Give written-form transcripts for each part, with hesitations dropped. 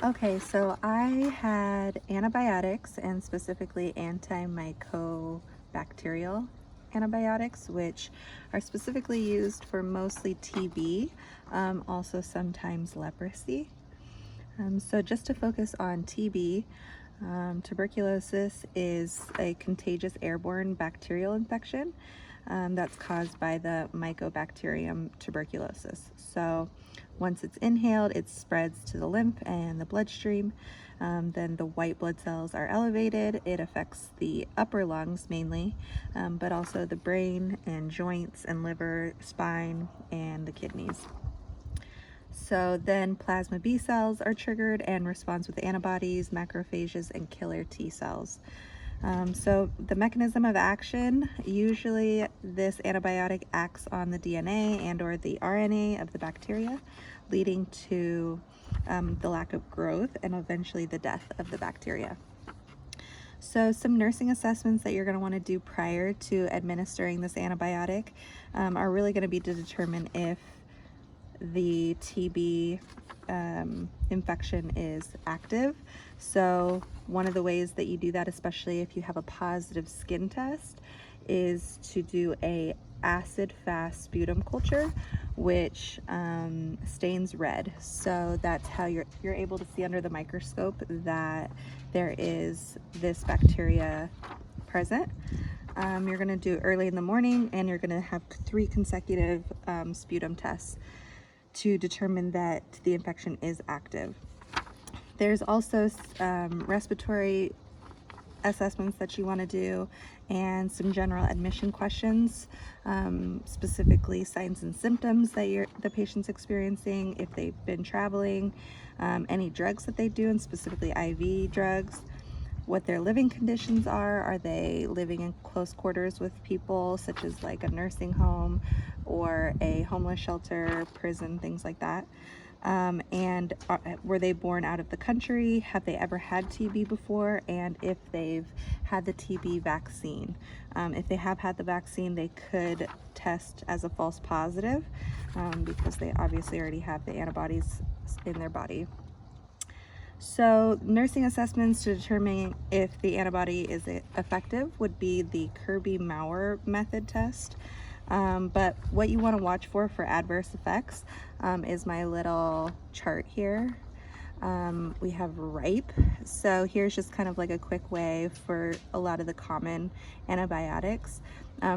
Okay, so I had antibiotics and specifically antimycobacterial antibiotics, which are specifically used for mostly TB, also sometimes leprosy. So just to focus on TB, tuberculosis is a contagious airborne bacterial infection that's caused by the Mycobacterium tuberculosis. So once it's inhaled, it spreads to the lymph and the bloodstream. Then the white blood cells are elevated. It affects the upper lungs mainly, but also the brain and joints and liver, spine, and the kidneys. So then plasma B cells are triggered and responds with antibodies, macrophages, and killer T cells. So the mechanism of action, usually this antibiotic acts on the DNA and or the RNA of the bacteria, leading to the lack of growth and eventually the death of the bacteria. So some nursing assessments that you're going to want to do prior to administering this antibiotic are really going to be to determine if the TB infection is active. So one of the ways that you do that, especially if you have a positive skin test, is to do a acid fast sputum culture, which stains red. So that's how you're able to see under the microscope that there is this bacteria present. You're going to do early in the morning, and you're going to have 3 consecutive sputum tests to determine that the infection is active. There's also respiratory assessments that you want to do and some general admission questions, specifically signs and symptoms that the patient's experiencing, if they've been traveling, any drugs that they do, and specifically IV drugs, what their living conditions are. Are they living in close quarters with people, such as like a nursing home or a homeless shelter, prison, things like that? And were they born out of the country? Have they ever had TB before? And if they've had the TB vaccine. If they have had the vaccine, they could test as a false positive because they obviously already have the antibodies in their body. So nursing assessments to determine if the antibody is effective would be the Kirby-Mauer method test. But what you want to watch for adverse effects is my little chart here. We have RIPE. So here's just kind of like a quick way for a lot of the common antibiotics.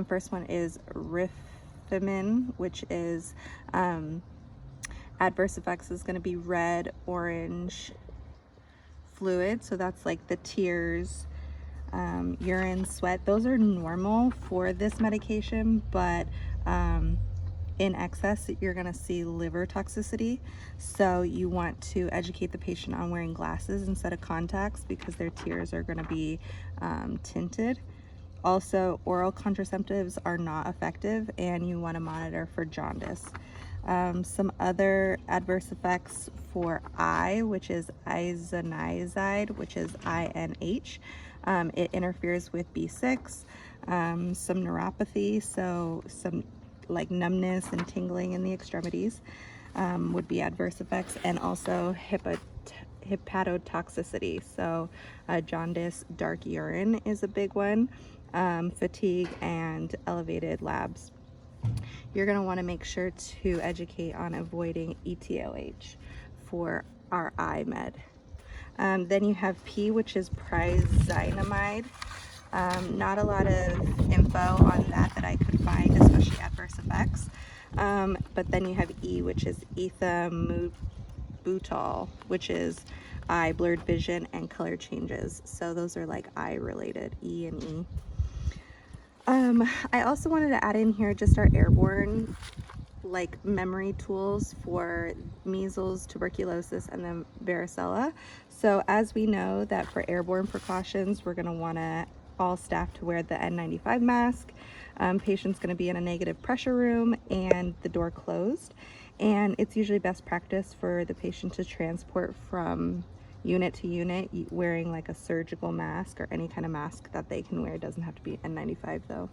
First one is Rifampin, which is adverse effects is going to be red, orange, fluid, so that's like the tears, urine, sweat. Those are normal for this medication, but in excess you're going to see liver toxicity, so you want to educate the patient on wearing glasses instead of contacts because their tears are going to be tinted. Also, oral contraceptives are not effective, and you want to monitor for jaundice. Some other adverse effects for eye, which is isoniazid, which is INH. It interferes with B6, some neuropathy, so some like numbness and tingling in the extremities would be adverse effects, and also hepatotoxicity. So jaundice, dark urine is a big one, fatigue, and elevated labs. You're going to want to make sure to educate on avoiding ETOH for our eye med. Then you have P, which is pyrazinamide. Not a lot of info on that I could find, especially adverse effects. But then you have E, which is ethambutol, which is eye, blurred vision, and color changes. So those are like eye related, E and E. I also wanted to add in here just our airborne like memory tools for measles, tuberculosis, and then varicella. So as we know that for airborne precautions, we're going to want all staff to wear the N95 mask. Patient's going to be in a negative pressure room and the door closed. And it's usually best practice for the patient to transport from unit to unit wearing like a surgical mask or any kind of mask that they can wear. It doesn't have to be N95 though.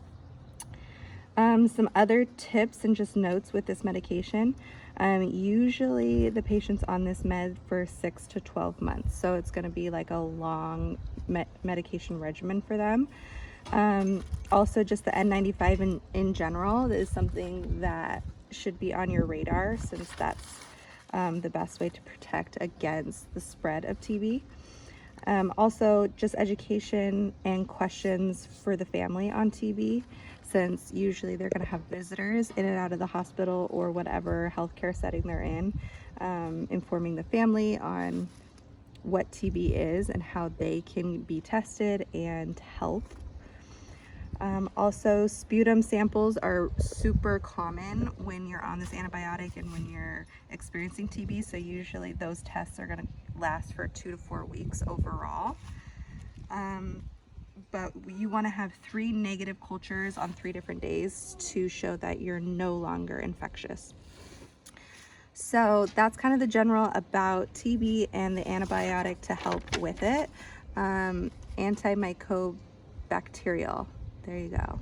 Some other tips and just notes with this medication. Usually the patient's on this med for 6 to 12 months, so it's going to be like a long medication regimen for them. Also, just the N95 in general is something that should be on your radar, since that's the best way to protect against the spread of TB. Also, just education and questions for the family on TB, since usually they're going to have visitors in and out of the hospital or whatever healthcare setting they're in, informing the family on what TB is and how they can be tested and help. Also, sputum samples are super common when you're on this antibiotic and when you're experiencing TB, so usually those tests are going to last for 2 to 4 weeks overall. But you want to have 3 negative cultures on 3 different days to show that you're no longer infectious. So that's kind of the general about TB and the antibiotic to help with it. Antimicrobacterial. There you go.